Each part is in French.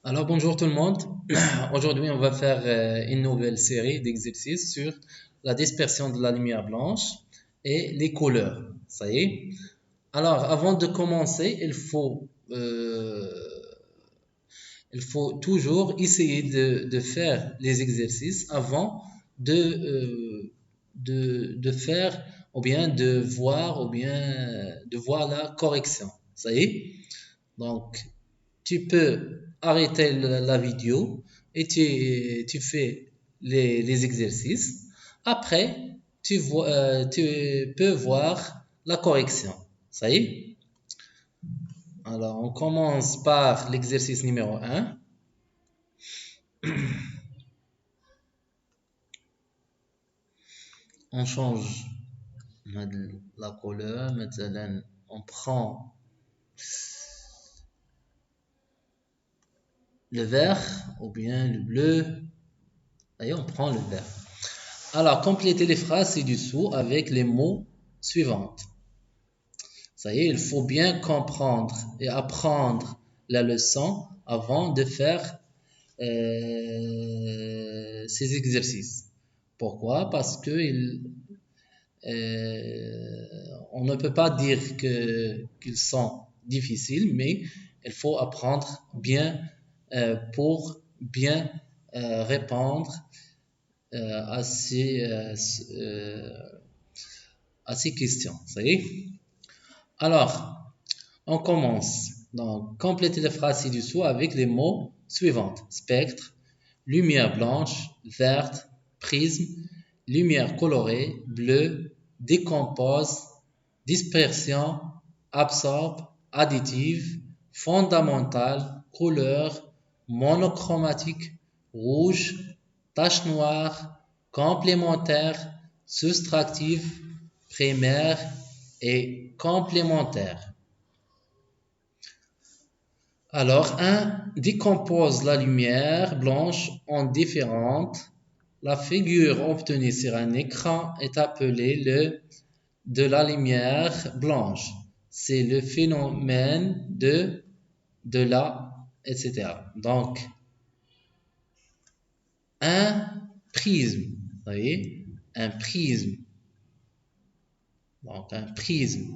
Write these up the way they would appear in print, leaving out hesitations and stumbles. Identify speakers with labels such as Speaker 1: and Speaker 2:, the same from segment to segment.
Speaker 1: Alors bonjour tout le monde. Aujourd'hui on va faire une nouvelle série d'exercices sur la dispersion de la lumière blanche et les couleurs. Ça y est. Alors avant de commencer, il faut toujours essayer de faire les exercices avant de faire ou bien de voir la correction. Ça y est. Donc tu peux arrêter la vidéo et tu fais les exercices. Après, tu peux voir la correction. Ça y est? Alors, on commence par l'exercice numéro un. On change la couleur. Maintenant, on prend le vert ou bien le bleu. Et on prend le vert. Alors, complétez les phrases ci-dessous avec les mots suivants. Ça y est, il faut bien comprendre et apprendre la leçon avant de faire ces exercices. Pourquoi? Parce que on ne peut pas dire qu'ils sont difficiles, mais il faut apprendre bien pour bien répondre euh, à ces, euh, euh, à ces questions. Ça y est? Alors, on commence. Donc, complétez la phrase ci-dessous avec les mots suivants. Spectre, lumière blanche, verte, prisme, lumière colorée, bleu, décompose, dispersion, absorbe, additive, fondamentale, couleur, monochromatique, rouge, tache noire, complémentaire, soustractive, primaire et complémentaire. Alors, un décompose la lumière blanche en différentes. La figure obtenue sur un écran est appelée de la lumière blanche. C'est le phénomène de la, etc. Donc, un prisme, vous voyez, un prisme. Donc, un prisme,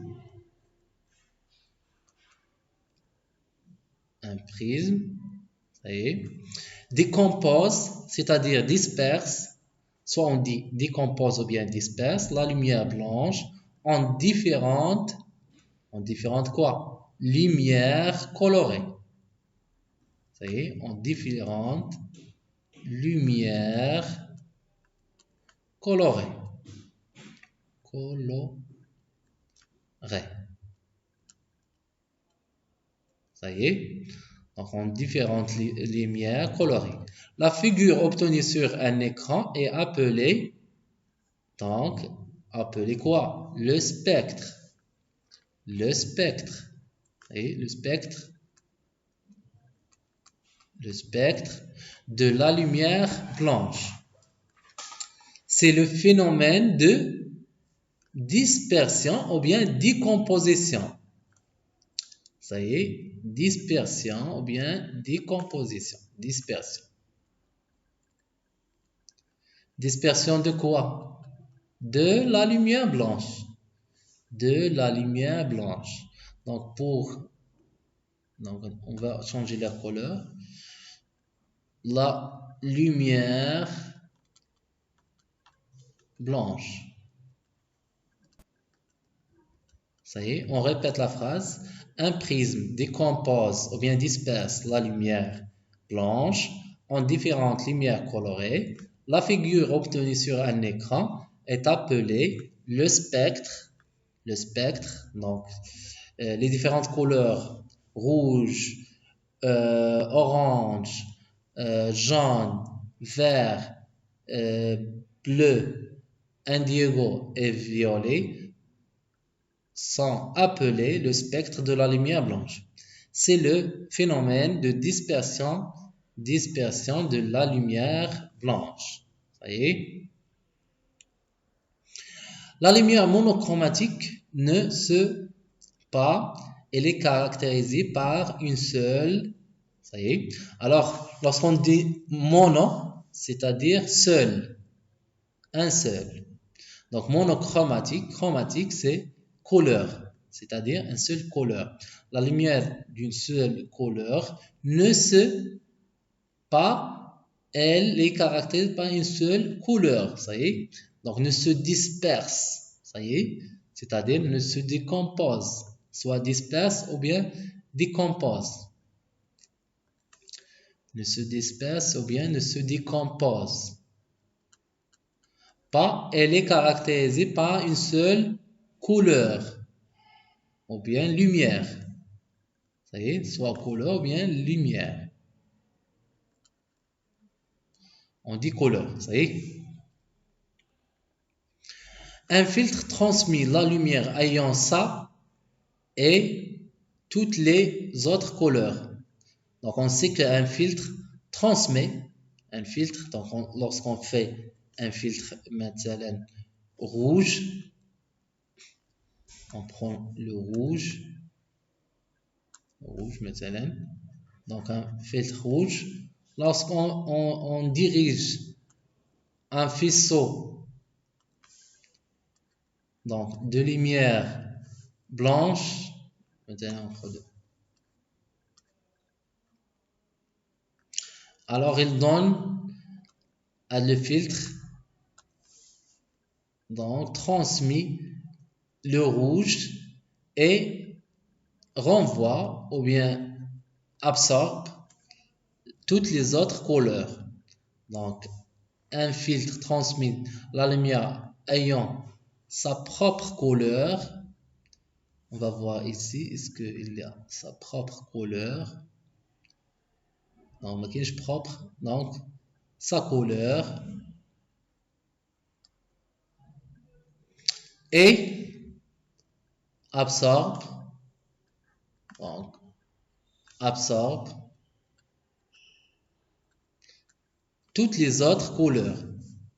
Speaker 1: vous voyez. Décompose, c'est-à-dire disperse, soit on dit décompose ou bien disperse, la lumière blanche en différentes quoi? Lumières colorées. Ça y est, en différentes lumières colorées. Colorées. Ça y est, donc en différentes lumières colorées. La figure obtenue sur un écran est appelée, donc, appelée quoi? Le spectre. Le spectre. Et le spectre de la lumière blanche. C'est le phénomène de dispersion ou bien décomposition. Ça y est, dispersion ou bien décomposition. Dispersion. Dispersion de quoi? De la lumière blanche. De la lumière blanche. Donc, on va changer la couleur. La lumière blanche. Ça y est, on répète la phrase. Un prisme décompose ou bien disperse la lumière blanche en différentes lumières colorées. La figure obtenue sur un écran est appelée le spectre. Le spectre, donc les différentes couleurs rouge, orange, jaune, vert, bleu, indigo et violet sont appelés le spectre de la lumière blanche. C'est le phénomène de dispersion de la lumière blanche. Ça y est. La lumière monochromatique ne se pas, elle est caractérisée par une seule Ça y est. Alors, lorsqu'on dit mono, c'est-à-dire seul, un seul. Donc, monochromatique, chromatique, c'est couleur, c'est-à-dire un seul couleur. La lumière d'une seule couleur ne se pas, elle est caractérisée par une seule couleur, ça y est. Donc, ne se disperse, ça y est, c'est-à-dire ne se décompose, soit disperse ou bien décompose. Ne se disperse ou bien ne se décompose. Pas, elle est caractérisée par une seule couleur ou bien lumière. Ça y est, soit couleur ou bien lumière. On dit couleur, ça y est. Un filtre transmet la lumière ayant ça et toutes les autres couleurs. Donc, on sait qu'un filtre transmet un filtre. Donc, lorsqu'on fait un filtre maintenant rouge, on prend le rouge maintenant. Donc, un filtre rouge. Lorsqu'on dirige un faisceau donc, de lumière blanche, maintenant entre deux. Alors, il donne à le filtre, donc transmis le rouge et renvoie ou bien absorbe toutes les autres couleurs. Donc, un filtre transmet la lumière ayant sa propre couleur. On va voir ici, est-ce qu'il y a sa propre couleur? Non, maquillage propre. Donc, sa couleur. Et absorbe. Donc, absorbe toutes les autres couleurs.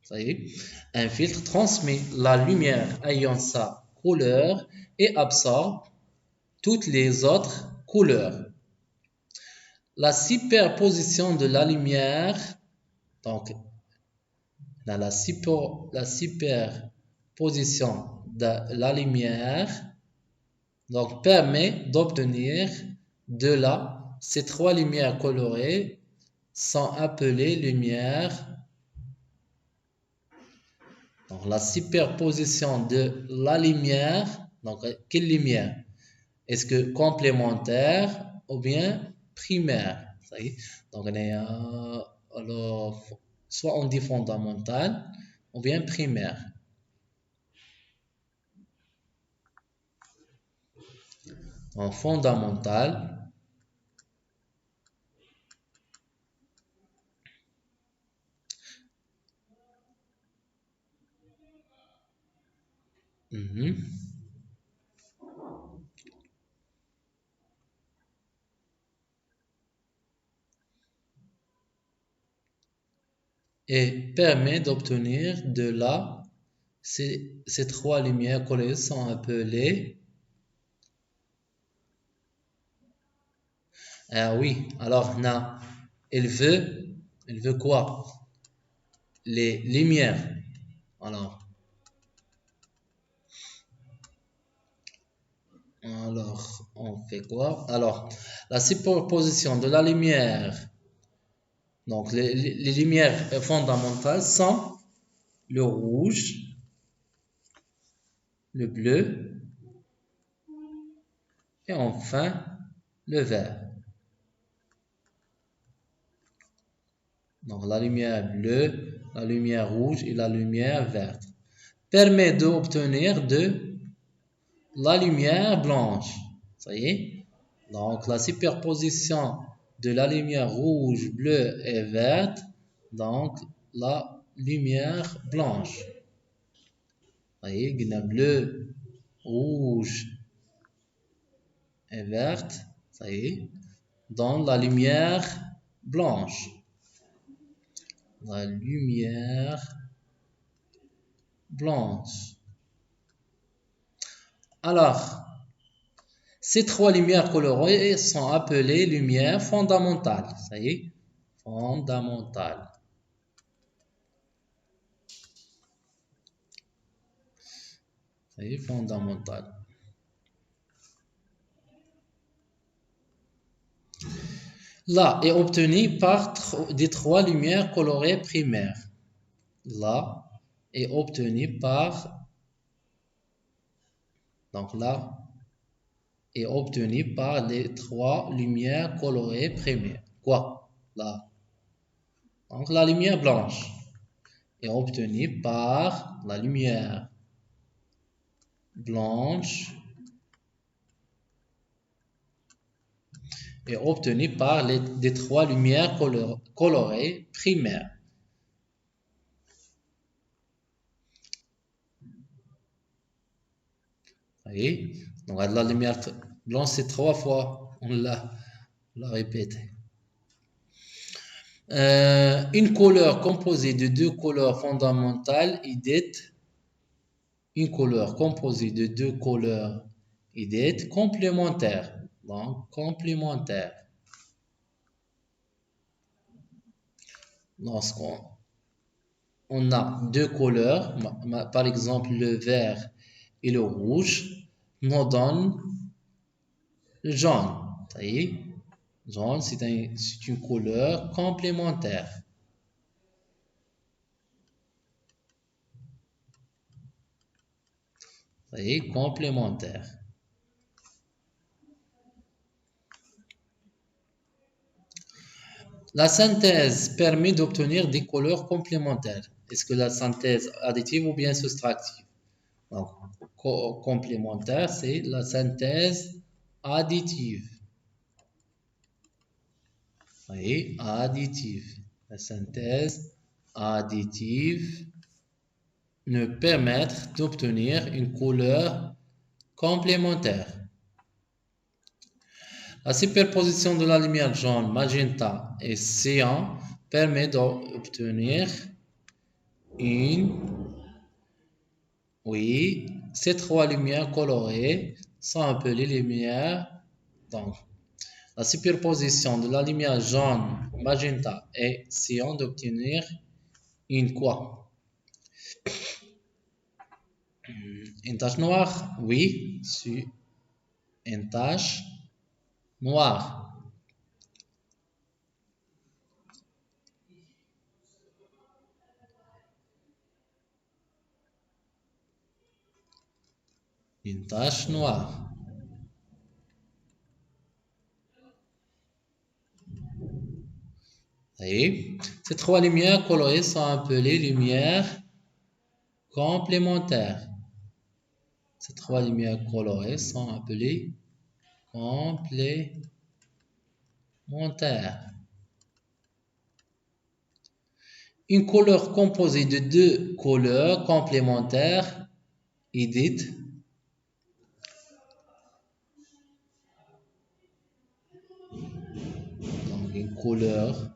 Speaker 1: Ça y est. Un filtre transmet la lumière ayant sa couleur et absorbe toutes les autres couleurs. La superposition de la lumière, donc la superposition de la lumière, donc permet d'obtenir de là, ces trois lumières colorées sont appelées lumières. Donc la superposition de la lumière, donc quelle lumière? Est-ce que complémentaire ou bien primaire? Ça y est. Donc on est alors soit on dit fondamental ou bien primaire. En fondamental, et permet d'obtenir de là ces trois lumières colorées sont appelées. Ah oui, alors là, il veut quoi? Les lumières. Alors, on fait quoi? Alors, la superposition de la lumière. Donc, les lumières fondamentales sont le rouge, le bleu et enfin le vert. Donc, la lumière bleue, la lumière rouge et la lumière verte permet d'obtenir de la lumière blanche. Ça y est. Donc, la superposition de la lumière rouge, bleue et verte, donc la lumière blanche. Ça y est, il y a bleu, rouge et verte. Ça y est. Dans la lumière blanche. La lumière blanche. Alors, Ces trois lumières colorées sont appelées lumières fondamentales. Ça y est, fondamentales. Ça y est, fondamentales. Là est obtenu par des trois lumières colorées primaires. Là est obtenu par, donc là est obtenu par les trois lumières colorées primaires. Quoi? Là. Donc la lumière blanche est obtenue par la lumière blanche est obtenue par les trois lumières colorées primaires. Vous voyez? Donc la lumière blanche, c'est trois fois, on l'a répété. Une couleur composée de deux couleurs fondamentales est dite une couleur composée de deux couleurs est dite complémentaire. Donc complémentaire. Lorsqu'on a deux couleurs, par exemple le vert et le rouge, nous donnent le jaune. Ça y est, jaune, c'est une couleur complémentaire. Ça y est, complémentaire. La synthèse permet d'obtenir des couleurs complémentaires. Est-ce que la synthèse additive ou bien soustractive? Donc, complémentaire, c'est la synthèse additive. Vous voyez, additive. La synthèse additive nous permet d'obtenir une couleur complémentaire. La superposition de la lumière jaune, magenta et cyan permet d'obtenir ces trois lumières colorées sont appelées lumières. Donc, la superposition de la lumière jaune, magenta et cyan d'obtenir une quoi? Une tache noire? Oui, c'est une tache noire. Une tache noire. Et ces trois lumières colorées sont appelées lumières complémentaires. Ces trois lumières colorées sont appelées complémentaires. Une couleur composée de deux couleurs complémentaires est dite donc une couleur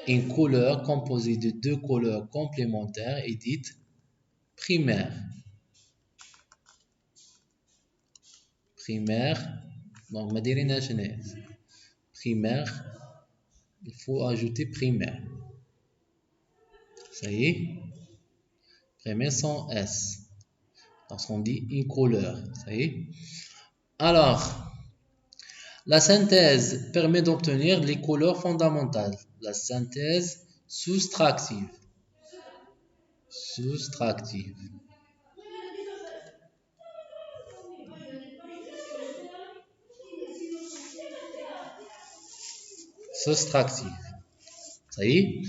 Speaker 1: une couleur composée de deux couleurs complémentaires est dite primaire. Primaire, donc ما دايرينهاش هنا. Primaire, il faut ajouter primaire. Ça y est, primaire sans S. Lorsqu'on dit une couleur, ça y est. Alors, la synthèse permet d'obtenir les couleurs fondamentales. La synthèse soustractive. Soustractive. Soustractive. Ça y est.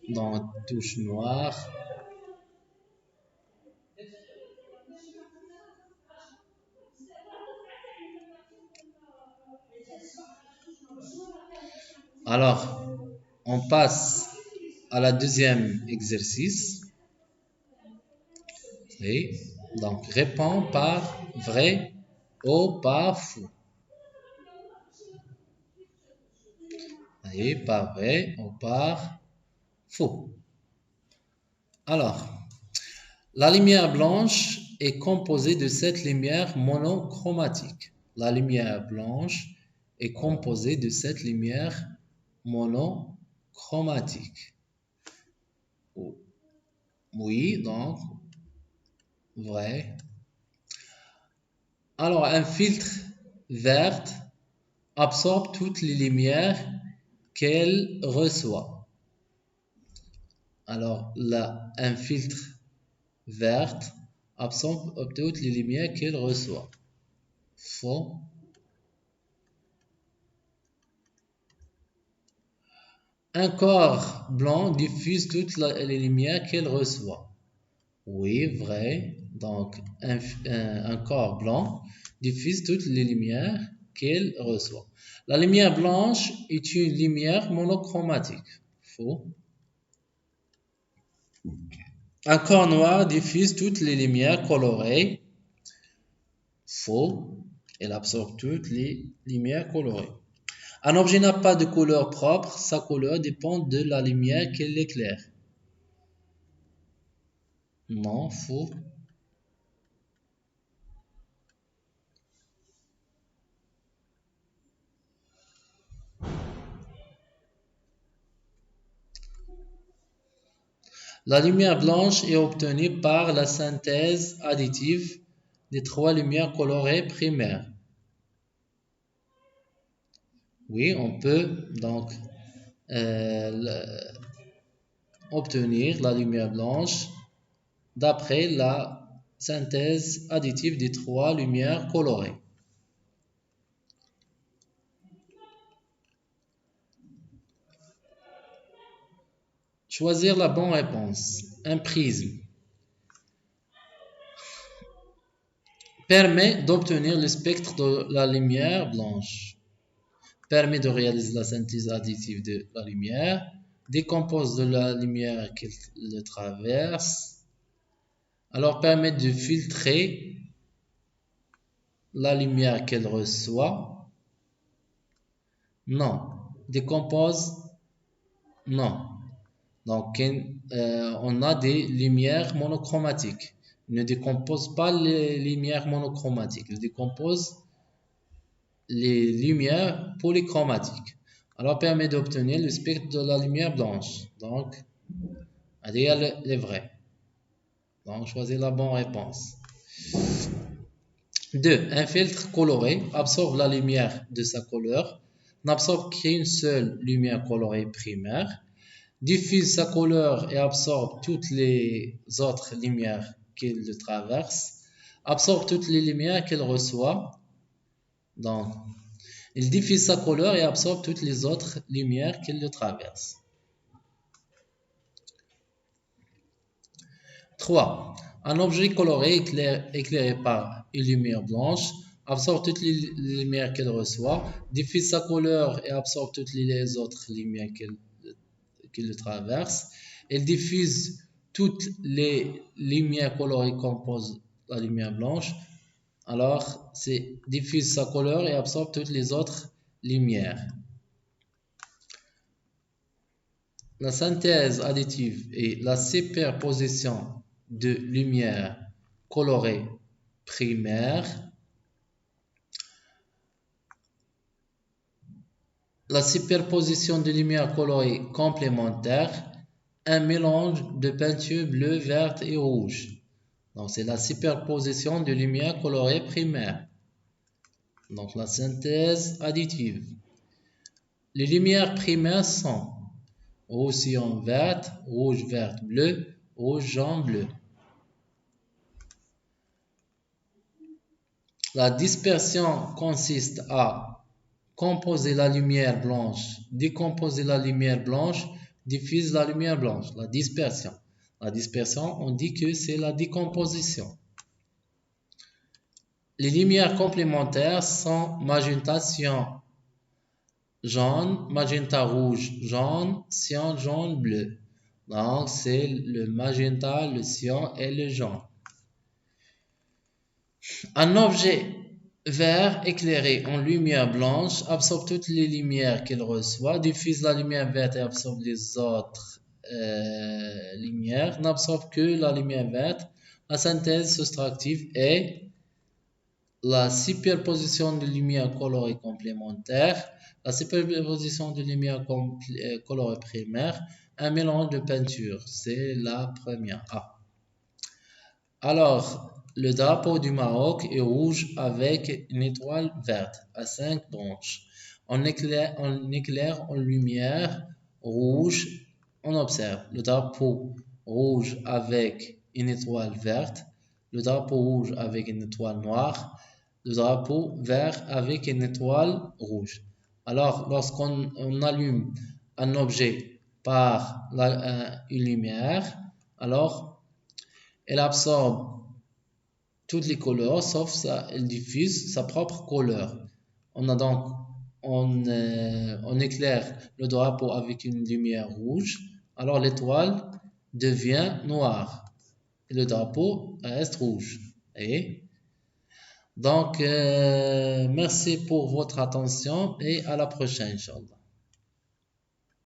Speaker 1: Dans la touche noire. Alors, on passe à la deuxième exercice. Et donc, réponds par vrai ou par faux. Et par vrai ou par Faux. Alors, la lumière blanche est composée de 7 lumières monochromatiques. La lumière blanche est composée de 7 lumières monochromatiques. Oui, donc, vrai. Alors, un filtre vert absorbe toutes les lumières qu'elle reçoit. Alors, là, un filtre vert absorbe toutes les lumières qu'elle reçoit. Faux. Un corps blanc diffuse toutes les lumières qu'elle reçoit. Oui, vrai. Donc, un corps blanc diffuse toutes les lumières qu'elle reçoit. La lumière blanche est une lumière monochramatique. Faux. Un corps noir diffuse toutes les lumières colorées. Faux. Elle absorbe toutes les lumières colorées. Un objet n'a pas de couleur propre, sa couleur dépend de la lumière qui l'éclaire. Non, faux. La lumière blanche est obtenue par la synthèse additive des 3 lumières colorées primaires. Oui, on peut donc obtenir la lumière blanche d'après la synthèse additive des 3 lumières colorées. Choisir la bonne réponse. Un prisme permet d'obtenir le spectre de la lumière blanche, permet de réaliser la synthèse additive de la lumière, décompose de la lumière qui le traverse, alors permet de filtrer la lumière qu'elle reçoit. Non. Décompose. Non. Donc, on a des lumières monochromatiques. Il ne décompose pas les lumières monochromatiques. Il décompose les lumières polychromatiques. Alors, permet d'obtenir le spectre de la lumière blanche. Donc, elle est vraie. Donc, choisir la bonne réponse. 2. Un filtre coloré absorbe la lumière de sa couleur, n'absorbe qu'une seule lumière colorée primaire, diffuse sa couleur et absorbe toutes les autres lumières qu'il le traverse, absorbe toutes les lumières qu'il reçoit. Donc, il diffuse sa couleur et absorbe toutes les autres lumières qu'il le traverse. 3. Un objet coloré éclairé par une lumière blanche absorbe toutes les lumières qu'il reçoit, diffuse sa couleur et absorbe toutes les autres lumières qu'il le traverse. Elle diffuse toutes les lumières colorées qui composent la lumière blanche. Alors, c'est diffuse sa couleur et absorbe toutes les autres lumières. La synthèse additive et la superposition de lumière colorée primaire. La superposition de lumière colorée complémentaire, un mélange de peinture bleue, verte et rouge. Donc, c'est la superposition de lumière colorée primaire. Donc, la synthèse additive. Les lumières primaires sont rouge, cyan, verte, rouge, verte, bleu, rouge, jaune, bleu. La dispersion consiste à composer la lumière blanche, décomposer la lumière blanche, diffuse la lumière blanche. La dispersion. La dispersion, on dit que c'est la décomposition. Les lumières complémentaires sont magenta, cyan, jaune, magenta, rouge, jaune, cyan, jaune, bleu. Donc, c'est le magenta, le cyan et le jaune. Un objet vert éclairé en lumière blanche absorbe toutes les lumières qu'il reçoit, diffuse la lumière verte et absorbe les autres lumière n'absorbe que la lumière verte. La synthèse soustractive est la superposition de lumière colorée complémentaire, la superposition de lumière colorée primaire, un mélange de peinture. C'est la première A. Alors, le drapeau du Maroc est rouge avec une étoile verte à 5 branches. En éclair, en lumière rouge, on observe le drapeau rouge avec une étoile verte, le drapeau rouge avec une étoile noire, le drapeau vert avec une étoile rouge. Alors, lorsqu'on allume un objet par une lumière, alors elle absorbe toutes les couleurs, sauf ça, elle diffuse sa propre couleur. On a donc, on éclaire le drapeau avec une lumière rouge, alors l'étoile devient noire et le drapeau reste rouge. Et donc, merci pour votre attention et à la prochaine, Inch'Allah.